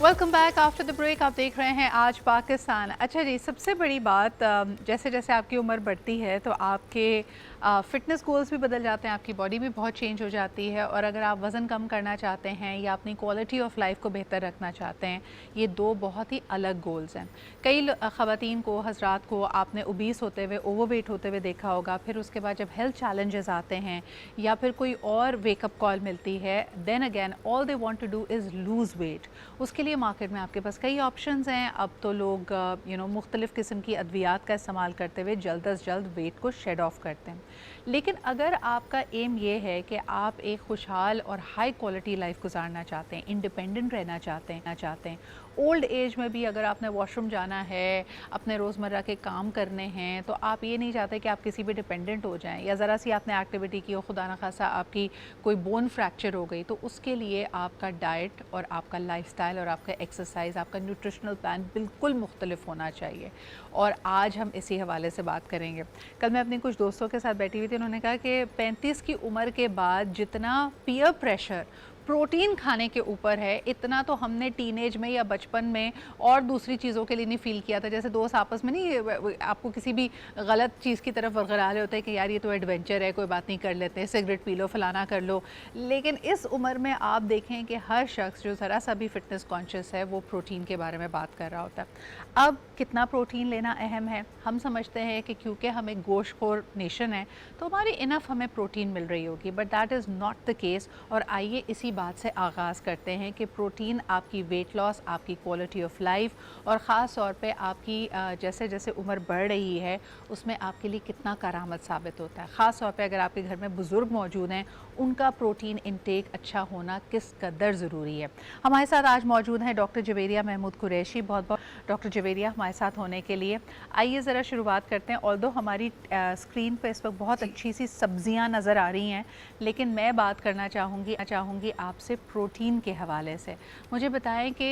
Welcome back after the break. आप देख रहे हैं आज पाकिस्तान। अच्छा जी, सबसे बड़ी बात, जैसे जैसे आपकी उम्र बढ़ती है तो आपके फ़िटनेस गोल्स भी बदल जाते हैं, आपकी बॉडी भी बहुत चेंज हो जाती है। और अगर आप वज़न कम करना चाहते हैं या अपनी क्वालिटी ऑफ लाइफ को बेहतर रखना चाहते हैं, ये दो बहुत ही अलग गोल्स हैं। कई ख़वातीन को, हज़रात को आपने ओबीस होते हुए, ओवरवेट होते हुए देखा होगा। फिर उसके बाद जब हेल्थ चैलेंजेस आते हैं या फिर कोई और वेकअप कॉल मिलती है, then again all they want to do is lose weight. उसके लिए मार्केट में आपके पास कई ऑप्शंस हैं। अब तो लोग मुख्तलिफ़ किस्म की अद्वियात का इस्तेमाल करते हुए जल्द अज़ जल्द वेट को शेड ऑफ करते हैं। लेकिन अगर आपका एम ये है कि आप एक खुशहाल और हाई क्वालिटी लाइफ गुजारना चाहते हैं, इंडिपेंडेंट रहना चाहते हैं, ओल्ड एज में भी अगर आपने वॉशरूम जाना है, अपने रोज़मर्रा के काम करने हैं, तो आप ये नहीं चाहते कि आप किसी पे डिपेंडेंट हो जाएं, या ज़रा सी आपने एक्टिविटी की हो, खुदा न खासा आपकी कोई बोन फ्रैक्चर हो गई, तो उसके लिए आपका डाइट और आपका लाइफस्टाइल और आपका एक्सरसाइज, आपका न्यूट्रिशनल प्लान बिल्कुल मुख्तलिफ होना चाहिए। और आज हम इसी हवाले से बात करेंगे। कल मैं अपने कुछ दोस्तों के साथ बैठी हुई थी, उन्होंने कहा कि 35 की उम्र के बाद जितना पीयर प्रेशर प्रोटीन खाने के ऊपर है, इतना तो हमने टीनेज में या बचपन में और दूसरी चीज़ों के लिए नहीं फ़ील किया था। जैसे दोस्त आपस में नहीं आपको किसी भी गलत चीज़ की तरफ वरगला रहे होते हैं कि यार ये तो एडवेंचर है, कोई बात नहीं, कर लेते हैं, सिगरेट पी लो, फलाना कर लो। लेकिन इस उम्र में आप देखें कि हर शख्स जो ज़रा सा भी फ़िटनेस कॉन्शियस है, वो प्रोटीन के बारे में बात कर रहा होता है। अब कितना प्रोटीन लेना अहम है। हम समझते हैं कि क्योंकि हम एक गोश्तखोर नेशन है तो हमारी इनफ हमें प्रोटीन मिल रही होगी, but that is not the case. और आइए इसी बात से आगाज़ करते हैं कि प्रोटीन आपकी वेट लॉस, आपकी क्वालिटी ऑफ लाइफ और ख़ास तौर पे आपकी जैसे जैसे उम्र बढ़ रही है उसमें आपके लिए कितना करामत साबित होता है। ख़ास तौर पे अगर आपके घर में बुज़ुर्ग मौजूद हैं, उनका प्रोटीन इंटेक अच्छा होना किस कदर ज़रूरी है। हमारे साथ आज मौजूद हैं डॉक्टर जवेरिया महमूद कुरैशी। बहुत बहुत डॉक्टर जवेरिया हमारे साथ होने के लिए। आइए ज़रा शुरुआत करते हैं। ऑल्दो हमारी स्क्रीन पे इस वक्त बहुत अच्छी सी सब्जियां नज़र आ रही हैं, लेकिन मैं बात करना चाहूँगी आपसे प्रोटीन के हवाले से। मुझे बताएं कि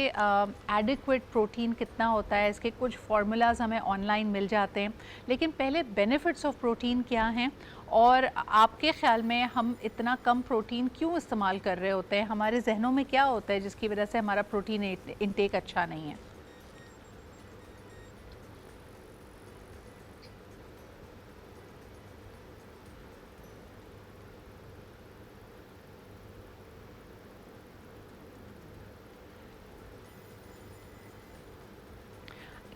एडिक्वेट प्रोटीन कितना होता है। इसके कुछ फार्मूलाज हमें ऑनलाइन मिल जाते हैं, लेकिन पहले बेनिफिट्स ऑफ प्रोटीन क्या हैं और आपके ख़्याल में हम इतना कम प्रोटीन क्यों इस्तेमाल कर रहे होते हैं? हमारे जहनों में क्या होता है जिसकी वजह से हमारा प्रोटीन इंटेक अच्छा नहीं है?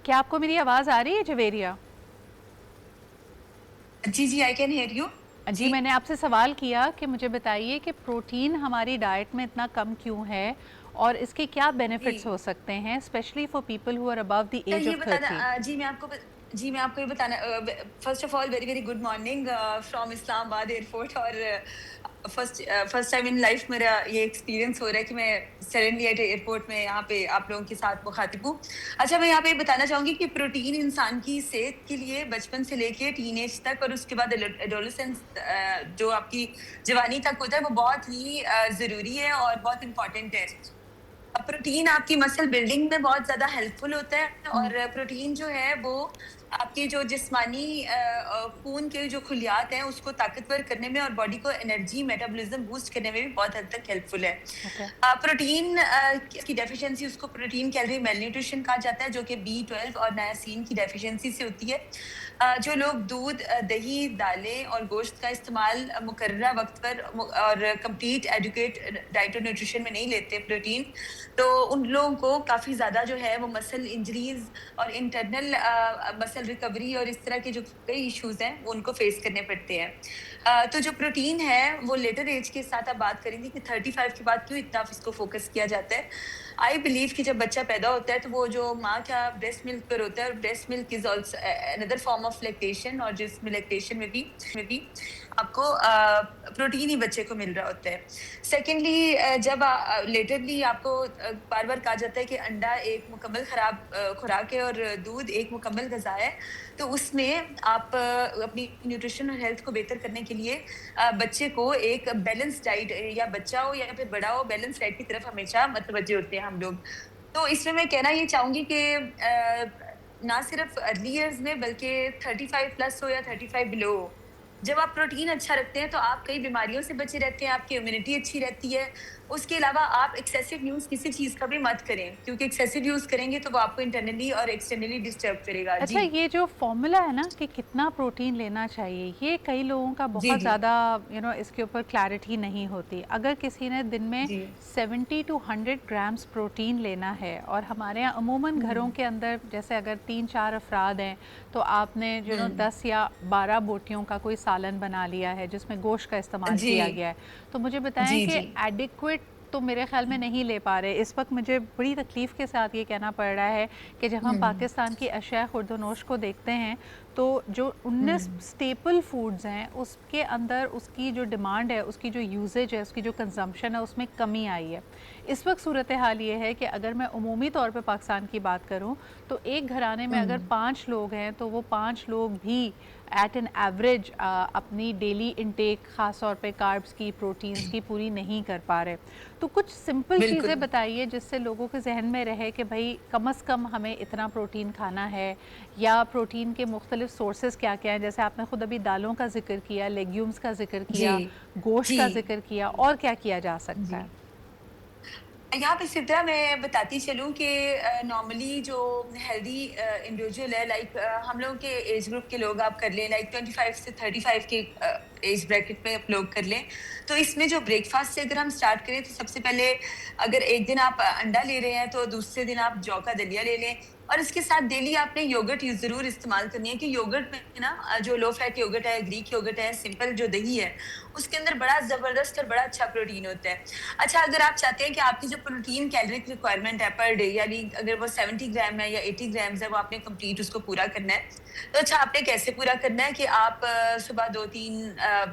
क्या आपको मेरी आवाज़ आ रही है जवेरिया? जी, जी, आई कैन हियर यू। जी, जी। मैंने आपसे सवाल किया कि मुझे बताइए कि प्रोटीन हमारी डाइट में इतना कम क्यों है और इसके क्या जी। बेनिफिट्स हो सकते हैं, specially for people who are above the age ये ऑफ बताना 30। जी, मैं आपको ये बताना first of all very very good morning from Islamabad airport. और फर्स्ट टाइम इन लाइफ मेरा ये एक्सपीरियंस हो रहा है कि मैं सडनली एट एयरपोर्ट में यहाँ पे आप लोगों के साथ मुखातिब हूँ। अच्छा, मैं यहाँ पे बताना चाहूंगी कि प्रोटीन इंसान की सेहत के लिए बचपन से लेके टीनेज तक और उसके बाद एडोलेसेंस जो आपकी जवानी तक होता है वो बहुत ही जरूरी है और बहुत इंपॉर्टेंट है। प्रोटीन आपकी मसल बिल्डिंग में बहुत ज़्यादा हेल्पफुल होता है। और प्रोटीन जो है वो आपके जो जिस्मानी खून के जो खुलियात हैं उसको ताकतवर करने में और बॉडी को एनर्जी मेटाबॉलिज्म बूस्ट करने में भी बहुत हद तक हेल्पफुल है। ओके। प्रोटीन की डेफिशिएंसी उसको प्रोटीन कैलोरी मेलन्यूट्रिशन कहा जाता है, जो कि B12 और नायासिन की डेफिशिएंसी से होती है। जो लोग दूध, दही, दालें और गोश्त का इस्तेमाल मुकर्ररा वक्त पर और कंप्लीट एडुकेट डाइट और न्यूट्रिशन में नहीं लेते प्रोटीन, तो उन लोगों को काफ़ी ज़्यादा जो है वो मसल इंजरीज और इंटरनल मसल रिकवरी और इस तरह के जो कई इश्यूज हैं वो उनको फेस करने पड़ते हैं। तो जो प्रोटीन है वो लेटर एज के साथ आप बात करेंगे कि 35 के बाद क्यों इतना इसको फोकस किया जाता है। आई बिलीव कि जब बच्चा पैदा होता है तो वो जो माँ का ब्रेस्ट मिल्क पर होता है, और breast milk is also another form of lactation, और जिसमें लैक्टेशन में भी आपको प्रोटीन ही बच्चे को मिल रहा होता है। सेकेंडली, जब लेटरली आपको बार बार कहा जाता है कि अंडा एक मुकम्मल खराब खुराक है और दूध एक मुकम्मल गज़ा है, तो उसमें आप अपनी न्यूट्रिशन और हेल्थ को बेहतर करने के लिए बच्चे को एक बैलेंस डाइट, या बच्चा हो या फिर बड़ा हो, बैलेंस डाइट की तरफ हमेशा मतवज्जे होते हैं हम लोग। तो इसमें मैं कहना ये चाहूंगी कि ना सिर्फ अर्ली ईयर्स में बल्कि 35 प्लस हो या 35 बिलो हो, जब आप प्रोटीन अच्छा रखते हैं तो आप कई बीमारियों से बचे रहते हैं, आपकी इम्यूनिटी अच्छी रहती है। उसके अलावा आप एक्सेसिव यूज़ किसी चीज़ का भी मत करें, क्योंकि एक्सेसिव यूज़ करेंगे तो वो आपको इंटरनली और एक्सटर्नली डिस्टर्ब करेगा। अच्छा, जी। ये जो फ़ॉर्मूला है ना कि कितना प्रोटीन लेना चाहिए, ये कई लोगों का जी, बहुत जी। ज़्यादा इसके ऊपर क्लैरिटी नहीं होती। अगर किसी ने दिन में जी। 70 टू 100 ग्राम्स प्रोटीन लेना है, और हमारे यहाँ अमूमन घरों हुँ, के अंदर जैसे अगर 3-4 अफराद हैं, तो आपने हुँ। 10 या 12 बोटियों का कोई सालन बना लिया है जिसमें गोश्त का इस्तेमाल जी। किया गया है। तो मुझे बताएँ जी, कि जी। एडिक्वेट तो मेरे ख़्याल में नहीं ले पा रहे। इस वक़्त मुझे बड़ी तकलीफ़ के साथ ये कहना पड़ रहा है कि जब हम हुँ, पाकिस्तान की अशिया खुर्द-ओ-नोश को देखते हैं, तो जो 19 हुँ। स्टेपल फूड्स हैं, उसके अंदर उसकी जो डिमांड है, उसकी जो यूसेज है, उसकी जो कंज़म्पशन है, उसमें कमी आई है। इस वक्त सूरत हाल ये है कि अगर मैं उमूमी तौर पे पाकिस्तान की बात करूँ, तो एक घराने में अगर हुँ। 5 लोग हैं, तो वो 5 लोग भी एट एन एवरेज अपनी डेली इंटेक ख़ास तौर पे कार्ब्स की, प्रोटीन्स की पूरी नहीं कर पा रहे। तो कुछ सिंपल बिल्कुल। चीज़ें बताइए जिससे लोगों के जहन में रहे कि भाई कम से कम हमें इतना प्रोटीन खाना है, या प्रोटीन के मुख्तलिफ सोर्सेज क्या क्या हैं। जैसे आपने खुद अभी दालों का जिक्र किया, लेग्यूम्स का जिक्र जी। किया, गोश्त जी। का जिक्र किया, और क्या किया जा सकता जी। है? यहाँ पे सिद्रा मैं बताती चलूँ कि नॉर्मली जो हेल्दी इंडिविजुअल है, लाइक हम लोग के एज ग्रुप के लोग आप कर लें, लाइक 25 से 35 के एज ब्रैकेट में आप लोग कर लें। तो इसमें जो ब्रेकफास्ट से अगर हम स्टार्ट करें, तो सबसे पहले अगर एक दिन आप अंडा ले रहे हैं, तो दूसरे दिन आप जौ का दलिया ले लें। और इसके साथ डेली आपने योगर्ट ज़रूर इस्तेमाल करनी है, कि योगर्ट में ना जो लो फैट योगर्ट है, ग्रीक योगर्ट है, सिंपल जो दही है, उसके अंदर बड़ा ज़बरदस्त और बड़ा अच्छा प्रोटीन होता है। अच्छा, अगर आप चाहते हैं कि आपकी जो प्रोटीन कैलोरिक रिक्वायरमेंट है पर डे, यानी अगर वो 70 ग्राम है या 80 ग्राम्स है, वो आपने कंप्लीट उसको पूरा करना है। तो अच्छा, आपने कैसे पूरा करना है कि आप सुबह 2-3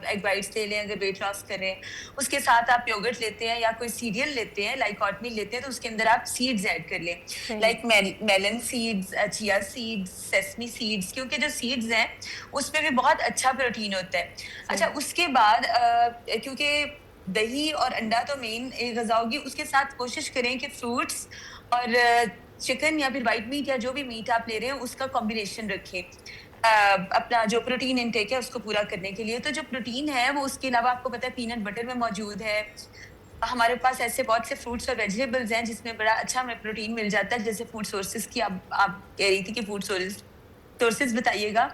एग वाइट्स ले लें अगर वेट लॉस कर रहे हैं। उसके साथ आप योगर्ट लेते हैं या कोई सीरियल लेते हैं, लाइक ओटमील लेते हैं, तो उसके अंदर आप सीड्स ऐड कर लें। सही। Like melon seeds, chia seeds, sesame seeds, क्योंकि जो सीड्स हैं, उसमें भी बहुत अच्छा प्रोटीन होता है। अच्छा, सही। उसके बाद क्योंकि दही और अंडा तो मेन ग़िज़ा होगी, उसके साथ कोशिश करें कि फ्रूट्स और चिकन या फिर व्हाइट मीट या जो भी मीट आप ले रहे हैं, उसका कॉम्बिनेशन रखें। अपना जो प्रोटीन इनटेक है, उसको पूरा करने के लिए। तो जो प्रोटीन है, वो उसके अलावा आपको पता है पीनट बटर में मौजूद है। हमारे पास ऐसे बहुत से फ्रूट्स और वेजिटेबल्स हैं, जिसमें बड़ा अच्छा हमें प्रोटीन मिल जाता है, जैसे फूड सोर्सेज़ की आप कह रही थी कि फूड सोर्सेज़ बताइएगा।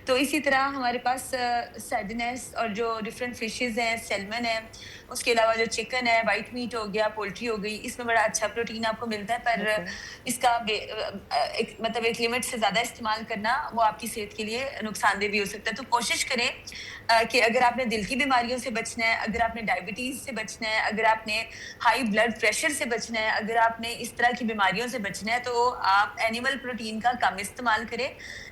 तो इसी तरह हमारे पास सार्डिनस और जो डिफरेंट फिशेज़ हैं, सैल्मन है, उसके अलावा जो चिकन है, व्हाइट मीट हो गया, पोल्ट्री हो गई, इसमें बड़ा अच्छा प्रोटीन आपको मिलता है। पर बिल्कुल। इसका एक मतलब एक लिमिट से ज़्यादा इस्तेमाल करना, वो आपकी सेहत के लिए नुकसानदेह भी हो सकता है। तो कोशिश करें कि अगर आपने दिल की बीमारियों से बचना है, अगर आपने डायबिटीज़ से बचना है, अगर आपने हाई ब्लड प्रेशर से बचना है, अगर आपने इस तरह की बीमारियों से बचना है, तो आप एनिमल प्रोटीन का कम इस्तेमाल करें।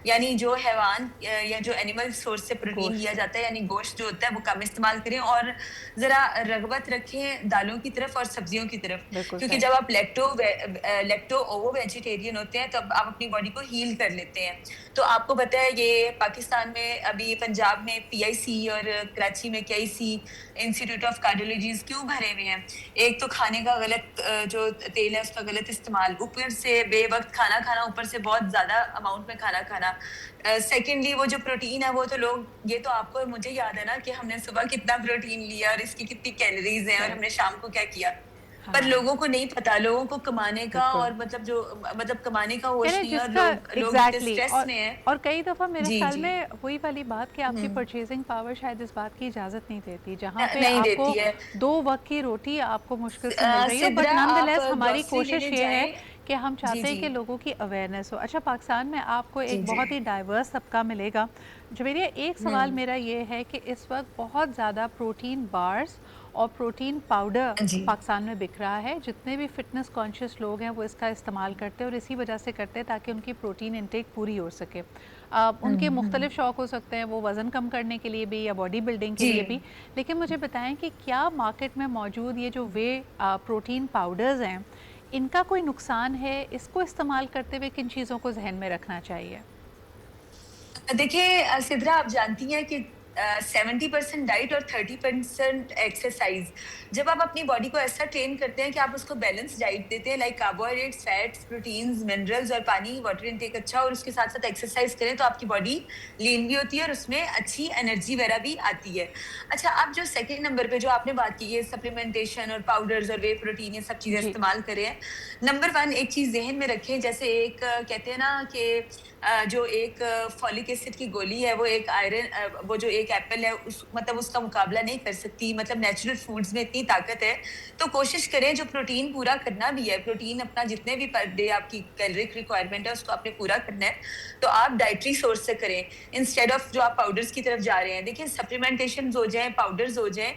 यानी जो हैवान या जो एनिमल सोर्स से प्रोटीन लिया गोश्त। जाता है, यानी गोश्त जो होता है, वो कम इस्तेमाल करें, और ज़रा रग़बत रखें दालों की तरफ और सब्जियों की तरफ। बिल्कुल क्योंकि सही। जब आप लेक्टो ओवो वेजिटेरियन होते हैं, तब आप अपनी बॉडी को हील कर लेते हैं। तो आपको पता है, ये पाकिस्तान में अभी पंजाब में पीआईसी और कराची में केआईसी, इंस्टीट्यूट ऑफ कार्डियोलॉजीज़ क्यों भरे हुए हैं? एक तो खाने का गलत जो तेल है, उसका गलत इस्तेमाल, ऊपर से बेवक़्त खाना खाना, ऊपर से बहुत ज़्यादा अमाउंट में खाना खाना। सेकंडली वो जो प्रोटीन है, वो तो लोग, ये तो आपको और मुझे याद है ना कि हमने सुबह कितना प्रोटीन लिया और इसकी कितनी कैलोरीज़ हैं, और सही। हमने शाम को क्या किया। पर हाँ। लोगों को नहीं पता, लोगों को कमाने का, बिल्कुल। और मतलब जो मतलब कमाने का होश यानी नहीं है, और जिसका लोग लोग इतने एग्जैक्टली स्ट्रेस और में हैं। और कई दफ़ा मेरे जी, ख्याल जी। में वही वाली बात कि आपकी हुँ। परचेजिंग पावर शायद इस बात की इजाज़त नहीं देती, जहाँ पे नहीं आपको देती है। 2 वक्त की रोटी आपको मुश्किल से मिल रही हो, बट सिद्रा, आप नॉनदलेस हमारी ग्रोसरी कोशिश लेने ये है जाएँ। कि हम जी, चाहते हैं जी। कि लोगों की अवेयरनेस हो। अच्छा, पाकिस्तान में आपको जी, एक जी। बहुत ही डाइवर्स तबका मिलेगा। जवेरिया, एक सवाल हुँ। मेरा ये है कि इस वक्त बहुत ज़्यादा प्रोटीन बार्स और प्रोटीन पाउडर जी। पाकिस्तान में बिक रहा है। जितने भी फ़िटनेस कॉन्शियस लोग हैं, वो इसका इस्तेमाल करते हैं, और इसी वजह से करते हैं ताकि उनकी प्रोटीन इंटेक पूरी हो सके। हुँ, उनके हुँ। मुख्तलिफ शौक़ हो सकते हैं, वो वज़न कम करने के लिए भी या बॉडी बिल्डिंग के जी। लिए भी। लेकिन मुझे बताएं कि क्या मार्केट में मौजूद ये जो प्रोटीन पाउडर्स हैं, इनका कोई नुकसान है? इसको इस्तेमाल करते हुए किन चीज़ों को जहन में रखना चाहिए? देखिए सिद्रा, आप जानती हैं कि 70% डाइट और 30% एक्सरसाइज। जब आप अपनी बॉडी को ऐसा ट्रेन करते हैं कि आप उसको बैलेंस डाइट देते हैं, like carbohydrates, fats, proteins, minerals और पानी, वाटर इनटेक अच्छा, और उसके साथ साथ एक्सरसाइज करें, तो आपकी बॉडी लीन भी होती है और उसमें अच्छी एनर्जी वगैरह भी आती है। अच्छा, अब जो सेकंड नंबर पे जो आपने बात की है सप्लीमेंटेशन और पाउडर्स और वे प्रोटीन, ये सब चीजें जी। इस्तेमाल करें। नंबर वन एक चीज जहन में रखें, जैसे एक कहते हैं ना कि जो एक फॉलिक एसिड की गोली है, वो एक आयरन, वो जो एक एप्पल है उस मतलब उसका मुकाबला नहीं कर सकती। मतलब नेचुरल फूड्स में इतनी ताकत है, तो कोशिश करें जो प्रोटीन पूरा करना भी है, प्रोटीन अपना जितने भी पर डे आपकी कैलोरिक रिक्वायरमेंट है उसको आपने पूरा करना है, तो आप डाइटरी सोर्स से करें इंस्टेड ऑफ जो आप पाउडर्स की तरफ जा रहे हैं। देखिए, सप्लीमेंटेशन हो जाए, पाउडर्स हो जाए,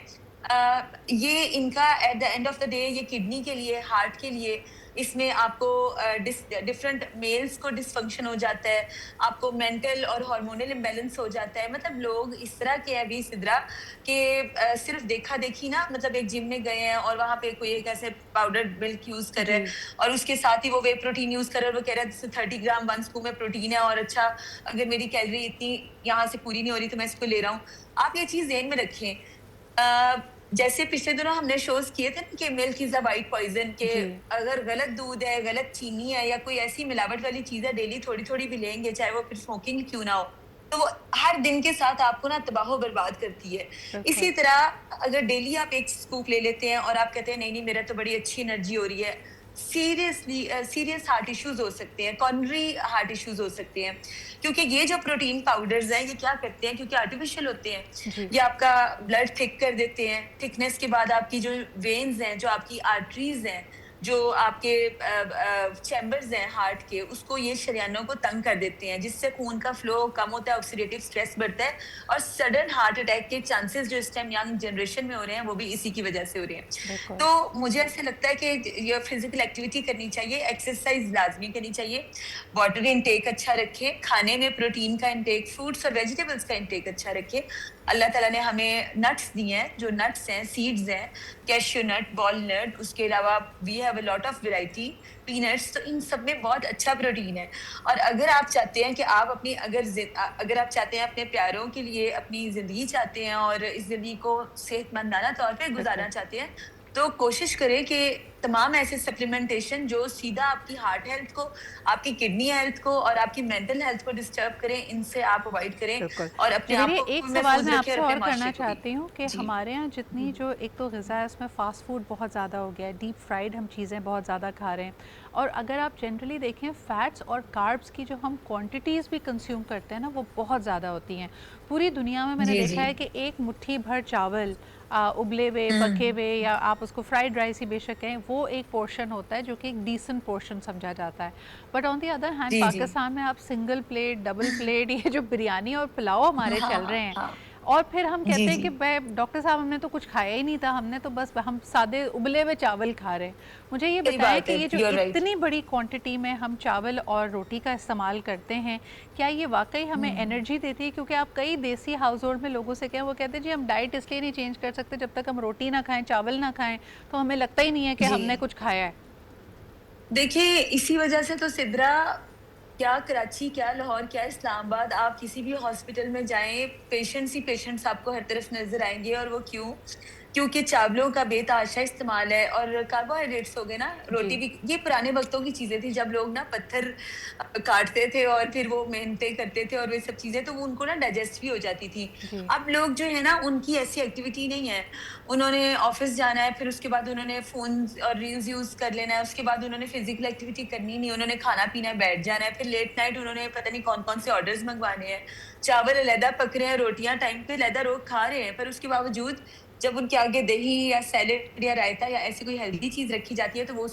ये इनका at the end of the day ये किडनी के लिए, हार्ट के लिए, इसमें आपको डिफरेंट मेल्स को डिसफंक्शन हो जाता है, आपको मेंटल और हार्मोनल इम्बैलेंस हो जाता है। मतलब लोग इस तरह के अभी सिद्रा के सिर्फ देखा देखी ना, मतलब एक जिम में गए हैं और वहां पे कोई एक ऐसे पाउडर मिल्क यूज कर रहा जी। है और उसके साथ ही वो वे प्रोटीन यूज कर रहा है, वो कह रहा है 30 ग्राम वन स्कूप में प्रोटीन है, और अच्छा अगर मेरी कैलोरी इतनी यहाँ से पूरी नहीं हो रही तो मैं इसको ले रहा हूँ। आप ये चीज ध्यान में रखें। जैसे पिछले दिनों हमने शोज किए थे ना कि milk is a white poison, के जी। अगर गलत दूध है, गलत चीनी है या कोई ऐसी मिलावट वाली चीज है, डेली थोड़ी थोड़ी भी लेंगे, चाहे वो फिर स्मोकिंग क्यों ना हो, तो वो हर दिन के साथ आपको ना तबाह बर्बाद करती है। बिल्कुल। इसी तरह अगर डेली आप एक स्कूप ले लेते हैं और आप कहते हैं नहीं नहीं मेरा तो बड़ी अच्छी एनर्जी हो रही है, सीरियसली सीरियस हार्ट इश्यूज हो सकते हैं, कॉर्नरी हार्ट इश्यूज हो सकते हैं। क्योंकि ये जो प्रोटीन पाउडर्स हैं ये क्या करते हैं, क्योंकि आर्टिफिशियल होते हैं, जी। ये आपका ब्लड थिक कर देते हैं। थिकनेस के बाद आपकी जो वेन्स हैं, जो आपकी आर्टरीज हैं, जो आपके चैम्बर्स हैं हार्ट के, उसको ये शरियानों को तंग कर देते हैं, जिससे खून का फ्लो कम होता है, ऑक्सीडेटिव स्ट्रेस बढ़ता है, और सडन हार्ट अटैक के चांसेस जो इस टाइम यंग जनरेशन में हो रहे हैं वो भी इसी की वजह से हो रहे हैं। बिल्कुल। तो मुझे ऐसे लगता है कि ये फिजिकल एक्टिविटी करनी चाहिए, एक्सरसाइज लाजमी करनी चाहिए, वाटर इनटेक अच्छा रखें, खाने में प्रोटीन का इनटेक, फ्रूट्स और वेजिटेबल्स का इनटेक अच्छा रखें। अल्लाह ताला ने हमें नट्स दिए हैं, जो नट्स हैं, सीड्स हैं, कैश्यू नट, वॉलनट, उसके अलावा we have a lot of variety, peanuts, तो इन सब में बहुत अच्छा प्रोटीन है। और अगर आप चाहते हैं कि आप अपनी अगर आप चाहते हैं अपने प्यारों के लिए अपनी ज़िंदगी चाहते हैं और इस ज़िंदगी को सेहतमंदाना तौर पे गुजारना बिल्कुल। चाहते हैं, तो कोशिश करें कि तमाम ऐसे सप्लीमेंटेशन जो सीधा आपकी हार्ट हेल्थ को, आपकी किडनी हेल्थ को और आपकी मेंटल हेल्थ को डिस्टर्ब करें, इनसे आप अवॉइड करें बिल्कुल। और अपने आप जवेरिया, को एक सवाल महफूज मैं रखें और आपसे अपने और करना माशरे को भी। चाहती हूँ कि जी। हमारे यहाँ जितनी जो एक तो ग़िज़ा है उसमें फ़ास्ट फूड बहुत ज़्यादा हो गया है, डीप फ्राइड हम चीज़ें बहुत ज़्यादा खा रहे हैं, और अगर आप जनरली देखें फ़ैट्स और कार्ब्स की जो हम क्वांटिटीज़ भी कंज्यूम करते हैं ना, वो बहुत ज़्यादा होती हैं। पूरी दुनिया में मैंने जी, देखा जी। है कि एक मुट्ठी भर चावल, उबले हुए, पके हुँ। हुए, या आप उसको फ्राइड राइस ही बेशक कहें, वो एक पोर्शन होता है जो कि एक डिसेंट पोर्शन समझा जाता है। But on the other hand जी, जी। पाकिस्तान में आप सिंगल प्लेट, डबल प्लेट, ये जो बिरयानी और पुलाव हमारे हाँ, चल हाँ, रहे हैं, हाँ। और फिर हम जी, कहते हैं जी। कि भाई डॉक्टर साहब हमने तो कुछ खाया ही नहीं था, हमने तो बस हम सादे उबले हुए चावल खा रहे हैं। मुझे ये सही बताएं बात कि है, ये जो यू आर राइट। इतनी बड़ी क्वांटिटी में हम चावल और रोटी का इस्तेमाल करते हैं, क्या ये वाकई हमें हुँ। एनर्जी देती है? क्योंकि आप कई देसी हाउस होल्ड में लोगों से कहें, वो कहते हैं जी हम डाइट इसलिए नहीं चेंज कर सकते जब तक हम रोटी ना खाएं, चावल ना खाएं, तो हमें लगता ही नहीं है कि जी। हमने कुछ खाया है। देखिए, इसी वजह से तो सिद्रा, क्या कराची, क्या लाहौर, क्या इस्लामाबाद, आप किसी भी हॉस्पिटल में जाएँ, पेशेंट्स ही पेशेंट्स आपको हर तरफ नज़र आएँगे, और वो क्यों? क्योंकि चावलों का बेतहाशा इस्तेमाल है, और कार्बोहाइड्रेट्स हो गए ना, जी। रोटी भी, ये पुराने वक़्तों की चीज़ें थी जब लोग ना पत्थर काटते थे और फिर वो मेहनतें करते थे और वे सब चीज़ें, तो वो उनको ना डाइजेस्ट भी हो जाती थी। जी। अब लोग जो है ना, उनकी ऐसी एक्टिविटी नहीं है। उन्होंने ऑफ़िस जाना है, फिर उसके बाद उन्होंने फ़ोन्स और रील्स यूज़ कर लेना है, उसके बाद उन्होंने फिज़िकल एक्टिविटी करनी नहीं, उन्होंने खाना-पीना है, बैठ जाना है, फिर लेट नाइट उन्होंने पता नहीं कौन-कौन से ऑर्डर्स मँगवाने हैं। चावल अलहदा पक रहे हैं, रोटियाँ टाइम पे अलहदा लोग खा रहे हैं, पर उसके बावजूद जब उनके आगे दही या सैलेड या रायता या ऐसी कोई हेल्दी चीज़ रखी जाती है, तो वो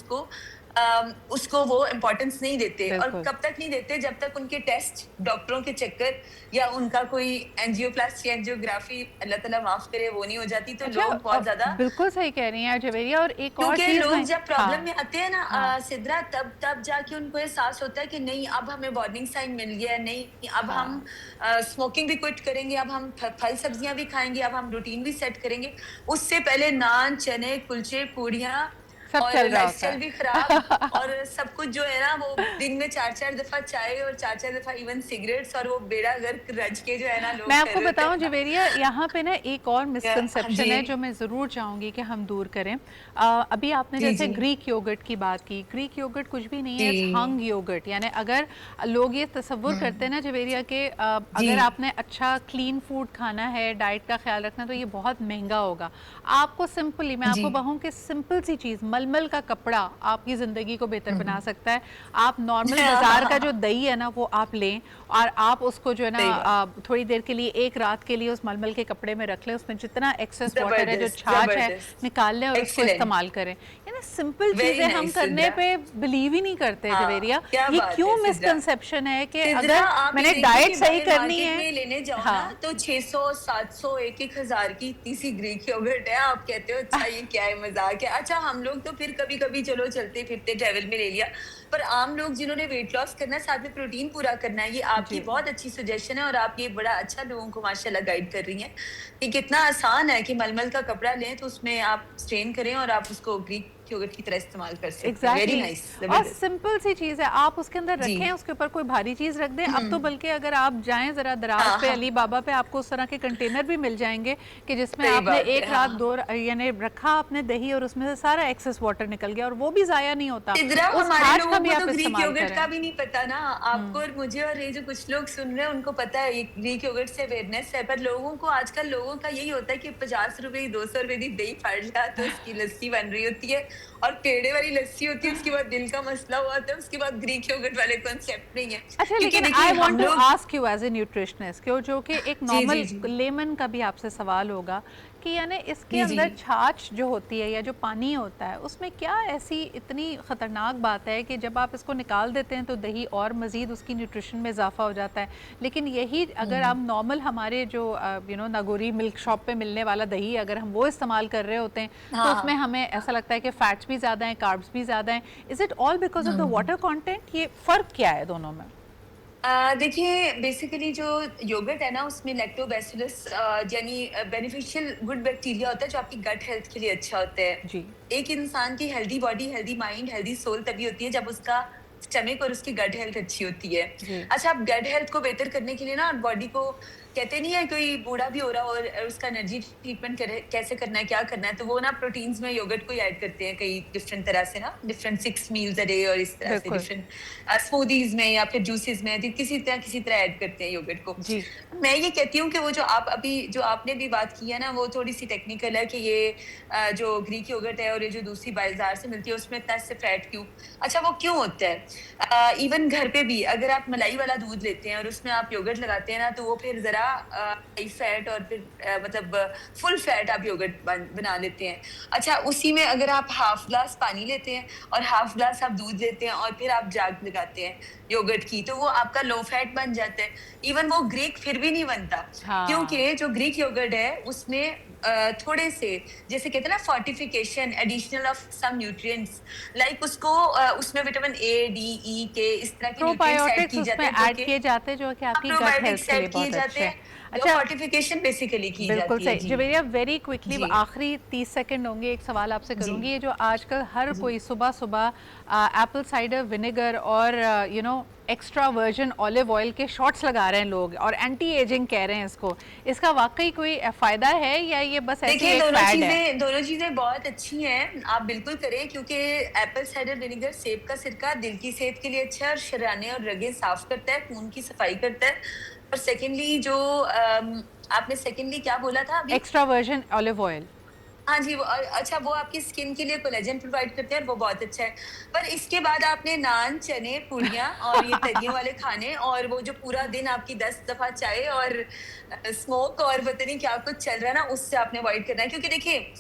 उसको वो इम्पोर्टेंस नहीं देते, और बिल्कुल। कब तक नहीं देते, जब तक उनके टेस्ट, डॉक्टरों के चक्कर या उनका कोई एंजियोप्लास्टी, एंजियोग्राफी, अल्लाह ताला माफ़ करे, वो नहीं हो जाती, तो अच्छा, लोग बहुत ज़्यादा, बिल्कुल सही कह रही हैं आप जवेरिया, और एक और क्योंकि चीज़ लोग मैं, जब प्रॉब्लम हाँ, में आते हैं ना हाँ, सिद्रा, तब तब जाके उनको एहसास होता है कि नहीं, अब हमें वार्निंग साइन मिल गया है, नहीं अब हम हाँ, स्मोकिंग भी क्विट करेंगे, अब हम फल सब्जियां भी खाएंगे, अब हम रूटीन भी सेट करेंगे। उससे पहले नान, चने, कुलचे, पूड़ियाँ, सब और चल रहा होता लाइफस्टाइल भी खराब, है। और सब कुछ जो है ना वो दिन में 4-4 दफ़ा चाय और 4-4 दफ़ा इवन सिगरेट्स, और वो बेड़ा गर्क रच के जो है ना मैं लोग कर आपको रहे होते बताऊं हैं। जवेरिया, यहाँ पे ना एक और हाँ जी। मिसकंसेप्शन है जो मैं ज़रूर चाहूँगी कि हम दूर करें। अभी आपने जी, जैसे जी। ग्रीक योगर्ट की बात की, ग्रीक योगर्ट कुछ भी नहीं है, इट्स जी। Hung yogurt. यानी अगर लोग ये तसव्वुर करते हैं हुँ। ना जवेरिया के जी। अगर आपने अच्छा क्लीन फूड खाना है, डाइट का ख्याल रखना है, तो ये बहुत महंगा होगा। आपको सिंपली, मैं जी। आपको कहूँ कि सिंपल सी चीज़, मलमल का कपड़ा आपकी ज़िंदगी को बेहतर हुँ, बना हुँ। सकता है। आप नॉर्मल बाज़ार का जो दही है ना वो आप लें, और आप उसको जो है ना सही बात। थोड़ी देर के लिए, एक रात के लिए उस मलमल के कपड़े में रख लें, उसमें जितना एक्सेस वाटर है, जो ज़बरदस्त, छाछ है, ज़बरदस्त। निकाल लें और उसको एक्सीलेंट। इस्तेमाल करें। यानी सिंपल वेरी चीज़ें हम नाइस करने सिद्रा। पे बिलीव ही नहीं करते हाँ, जवेरिया। क्या ये बात है क्यों सिद्रा। मिसकंसेप्शन है कि सिद्रा, अगर आप ये मैंने देखिए डाइट कि सही बाहर करनी मार्केट है। में लेने जाओ ना हाँ। तो 600, 700, 1-1 हज़ार की इतनी सी ग्रीक योगर्ट है, आप कहते हो अच्छा ये क्या है, मज़ाक है। अच्छा, हम लोग तो फिर कभी-कभी चलो चलते-फिरते ट्रैवल में ले लिया, पर आम लोग जिन्होंने वेट लॉस करना है, साथ में प्रोटीन पूरा करना है, ये आपकी जी। बहुत अच्छी सजेशन है, और आप ये बड़ा अच्छा लोगों को माशाल्लाह गाइड कर रही हैं कि कितना आसान है कि मलमल का कपड़ा लें तो उसमें आप स्ट्रेन करें और आप उसको ग्रीक योगर्ट की तरह इस्तेमाल कर सकते हैं। वेरी एग्जैक्टली नाइस, और ज़बरदस्त। सिंपल सी चीज़ है, आप उसके अंदर जी। रखें, उसके ऊपर कोई भारी चीज़ रख दें। अब तो हुँ। बल्कि अगर आप जाएं ज़रा दराज हाँ, पे, हाँ। अली बाबा पे, आपको उस तरह के कंटेनर भी मिल जाएंगे कि जिसमें सही आपने बात है, एक रात हाँ। दो यानी रखा आपने दही, और उसमें से सारा एक्सेस वाटर निकल गया, और वो भी ज़ाया नहीं होता। सिद्रा, उस हमारे छाछ का लोगों भी को तो आप ग्रीक इस्तेमाल योगर्ट करें। का भी नहीं पता ना। आपको हम्म। और मुझे और ये जो कुछ लोग सुन रहे हैं उनको पता है ये ग्रीक योगर्ट से अवेयरनेस है, पर लोगों को, आजकल लोगों का यही होता है कि 50 रुपए की, 200 रुपए की दही फाड़ लिया तो उसकी लस्सी बन रही होती है, और पेड़े वाली लस्सी होती है, उसके बाद दिल का मसला हुआ था, उसके बाद ग्रीक योगर्ट वाले कॉन्सेप्ट नहीं है। अच्छा, क्योंकि लेकिन देखिए आई हम वांट टू लोग। Ask you as a nutritionist, क्यों, जो कि एक जी, जी, नॉर्मल जी। लेमन का भी आपसे सवाल होगा कि यानी इसके जी, जी। अंदर छाछ जो होती है या जो पानी होता है, उसमें क्या ऐसी इतनी ख़तरनाक बात है कि जब आप इसको निकाल देते हैं तो दही और मज़ीद उसकी न्यूट्रिशन में इजाफा हो जाता है। लेकिन यही अगर हुँ। आप नॉर्मल हमारे जो नागौरी मिल्क शॉप पे मिलने वाला दही, अगर हम वो इस्तेमाल कर रहे होते हैं, तो हाँ, उसमें हाँ। हमें ऐसा लगता है कि फैट्स भी ज़्यादा हैं, कार्ब्स भी ज़्यादा हैं। Is it all because of the hmm. Water content? ये फ़र्क क्या है दोनों में? देखिए बेसिकली जो योगर्ट है ना उसमें लैक्टोबैसिलस यानी बेनिफिशियल गुड बैक्टीरिया होता है जो आपकी गट हेल्थ के लिए अच्छा होता है। जी। एक इंसान की healthy body, healthy mind, healthy soul तभी होती है जब उसका स्टमक और उसकी गट हेल्थ अच्छी होती है। जी। अच्छा, आप गट हेल्थ को बेहतर करने के लिए ना बॉडी को, कहते नहीं है कोई बूढ़ा भी हो रहा हो और उसका एनर्जी ट्रीटमेंट कैसे करना है, क्या करना है, तो वो ना प्रोटीन्स में योगर्ट को ऐड करते हैं कई डिफरेंट तरह से ना, डिफरेंट 6 मील्स अ डे, और इस तरह से बिल्कुल। डिफरेंट स्मूदीज में या फिर जूसेस में किसी तरह ऐड करते हैं योगर्ट को। जी। मैं ये कहती हूँ कि वो जो आप अभी जो आपने भी बात की है ना वो थोड़ी सी टेक्निकल है कि ये जो ग्रीक योगर्ट है और ये जो दूसरी बाजार से मिलती है उसमें इतना इससे फैट क्यों। अच्छा, वो क्यों होता है? इवन घर पे भी अगर आप मलाई वाला दूध लेते हैं और उसमें आप योगर्ट लगाते हैं ना तो वो फिर जरा हाई फैट और फिर मतलब फुल फैट आप योगर्ट बना लेते हैं। अच्छा, उसी में अगर आप हाफ ग्लास पानी लेते हैं और हाफ ग्लास आप दूध लेते हैं और फिर आप जाग लगाते हैं योगर्ट की, तो वो आपका लो फैट बन जाता है। इवन वो ग्रीक फिर भी नहीं बनता, हाँ। क्योंकि जो ग्रीक योगर्ट है उसमें थोड़े से, जैसे कहते हैं ना, fortification, additional of some nutrients, like उसको उसमें विटामिन ए, डी, ई के इस तरह के न्यूट्रिएंट्स ऐड प्रोबायोटिक्स की जाते उसमें हैं जो ऐड कि किए जाते हैं, जो कि आपकी गट हेल्थ प्रोबायोटिक्स के लिए ऐड किए बहुत जाते अच्छे हैं। हैं, जो अच्छा, फोर्टिफिकेशन बेसिकली की बिल्कुल जाती है। सही। जी, जवेरिया, वेरी क्विकली जी, आखिरी 30 सेकंड होंगे, एक सवाल आपसे जी, करूंगी। ये जो आजकल हर जी। कोई सुबह सुबह एप्पल साइडर विनेगर और एक्स्ट्रा वर्जिन ऑलिव ऑयल के शॉट्स लगा रहे हैं लोग, और एंटी एजिंग कह रहे हैं इसको, इसका वाकई कोई फायदा है या ये बस ऐसी देखिए, एक फैड है? दोनों चीजें बहुत अच्छी हैं, आप बिल्कुल करें, क्योंकि एप्पल साइडर विनेगर, सेब का सिरका, दिल की सेहत के लिए अच्छा है और शराने और रगें साफ करता है, खून की सफाई करता है। और सेकेंडली जो आपने सेकेंडली क्या बोला था अभी? Extra virgin olive oil. हाँ जी, वो अच्छा, वो आपकी स्किन के लिए कोलेजन प्रोवाइड करते हैं और वो बहुत अच्छा है। पर इसके बाद आपने नान, चने, पूड़ियाँ और ये तरियों वाले खाने, और वो जो पूरा दिन आपकी 10 दफ़ा चाय और स्मोक और पता नहीं क्या कुछ चल रहा है ना, उससे आपने अवॉइड करना है। क्योंकि देखिए,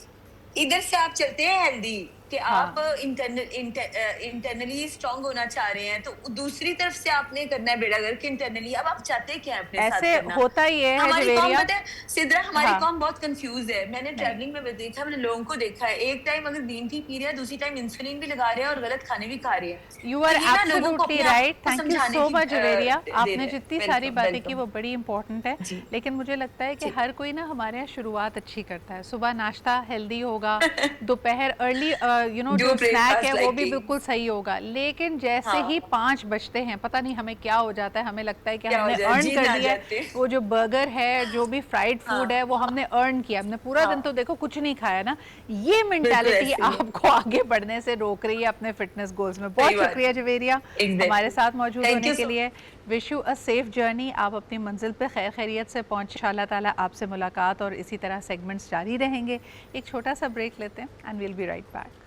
इधर से आप चलते हैं हेल्दी कि आप हाँ। इंटरनली स्ट्रांग होना चाह रहे हैं, तो दूसरी तरफ से आपने करना है बेड़ा गर्क इंटरनली। अब आप चाहते क्या है अपने साथ ऐसे करना? होता ये है हमारी कौम, जवेरिया। पता है सिद्रा, हमारी हाँ। कौम बहुत कंफ्यूज है। मैंने नहीं। ट्रैवलिंग में भी देखा, मैंने लोगों को देखा है, एक टाइम अगर ग्रीन टी पी रहे हैं, दूसरी टाइम इंसुलिन भी लगा रहे हैं और गलत खाने भी खा रहे हैं। यू तो आर ये ना लोगों को एब्सोल्युटली अपने आप राइट। को थैंक यू समझाने सो की मच जवेरिया, दे रहे आपने हैं। जितनी सारी वेलकम, बातें की वेलकम। वो बड़ी इंपॉर्टेंट है। जी, लेकिन मुझे लगता है कि जी। हर कोई ना हमारे यहाँ शुरुआत अच्छी करता है। सुबह नाश्ता हेल्दी होगा, दोपहर अर्ली जो स्नैक ब्रेकफास्ट है वो भी लाइक बिल्कुल सही होगा, लेकिन जैसे हाँ, ही 5 बजते हैं पता नहीं हमें क्या हो जाता है, हमें लगता है कि क्या हो हमने जाए, अर्न जीन कर आ लिया है। जाते हैं। वो जो बर्गर है, जो भी फ्राइड फूड हाँ, है, वो हमने अर्न किया, हमने पूरा दिन तो हाँ, देखो कुछ नहीं खाया ना। ये बिल्कुल मेंटालिटी ऐसे ही है। आपको आगे बढ़ने से रोक रही है अपने फिटनेस गोल्स में। सही बहुत बात शुक्रिया है। जवेरिया हमारे एग्ज़ैक्टली। साथ मौजूद थैंक होने यू के सो लिए। Wish you a safe journey, आप अपनी मंजिल पे खैर खैरियत से पहुँच। इंशाल्लाह ताला आपसे मुलाकात और इसी तरह सेगमेंट्स जारी रहेंगे। एक छोटा सा ब्रेक लेते हैं and we'll be right back.